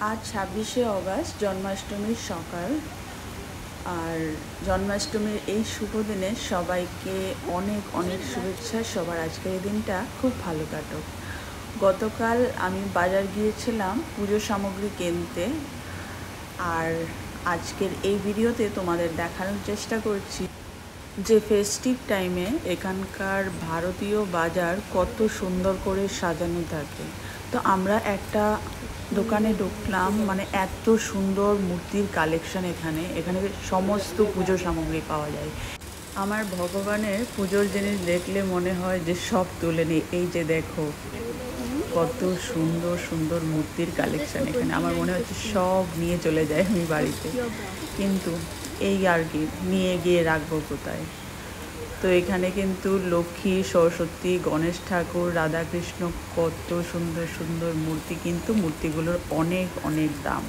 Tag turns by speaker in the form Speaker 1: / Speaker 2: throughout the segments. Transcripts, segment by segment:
Speaker 1: आज 26শে অগস্ট জন্মাষ্টমীর সকাল। আর জন্মাষ্টমীর এই শুভ দিনে সবাইকে অনেক অনেক শুভেচ্ছা। সবার আজকের এই দিনটা খুব ভালো কাটুক। গতকাল আমি বাজার গিয়েছিলাম পুজো সামগ্রী কিনতে, আর আজকের এই ভিডিওতে তোমাদের দেখানোর চেষ্টা করছি যে ফেস্টিভ টাইমে এখানকার ভারতীয় বাজার কত সুন্দর করে সাজানো থাকে। তো আমরা একটা দোকানে ঢুকলাম, মানে এত সুন্দর মূর্তির কালেকশন। এখানে সমস্ত পুজো সামগ্রী পাওয়া যায়। আমার ভগবানের পুজোর জিনিস দেখলে মনে হয় যে সব তুলে নিই। এই যে দেখো কত সুন্দর সুন্দর মূর্তির কালেকশন এখানে। আমার মনে হচ্ছে সব নিয়ে চলে যায় আমি বাড়িতে, কিন্তু এই আর কি, নিয়ে গিয়ে রাখবো কোথায়। তো এখানে কিন্তু লক্ষ্মী, সরস্বতী, গণেশ ঠাকুর, রাধাকৃষ্ণ, কত সুন্দর সুন্দর মূর্তি, কিন্তু মূর্তিগুলোর অনেক অনেক দাম।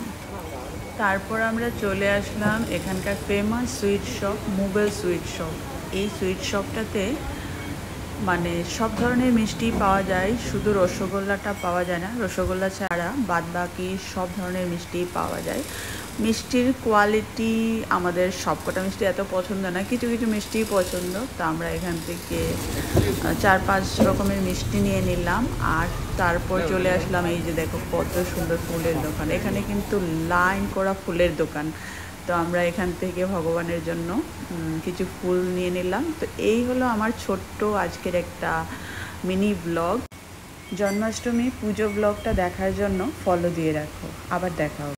Speaker 1: তারপর আমরা চলে আসলাম এখানকার famous sweet shop, Mughal sweet shop. এই সুইট শপটাতে মানে সব ধরনের মিষ্টি পাওয়া যায়, শুধু রসগোল্লাটা পাওয়া যায় না। রসগোল্লা ছাড়া বাদ বাকি সব ধরনের মিষ্টি পাওয়া যায়। মিষ্টির কোয়ালিটি আমাদের সবকটা মিষ্টি এত পছন্দ না, কিছু কিছু মিষ্টিই পছন্দ। তো আমরা এখান থেকে 4-5 রকমের মিষ্টি নিয়ে নিলাম। আর তারপর চলে আসলাম, এই যে দেখো কত সুন্দর ফুলের দোকান। এখানে কিন্তু লাইন করা ফুলের দোকান। তো আমরা এখান থেকে ভগবানের জন্য কিছু ফুল নিয়ে নিলাম। তো এই হলো আমার ছোট্ট আজকের একটা মিনি ব্লগ। জন্মাষ্টমী পুজো ব্লগটা দেখার জন্য ফলো দিয়ে রাখো। আবার দেখা হবে।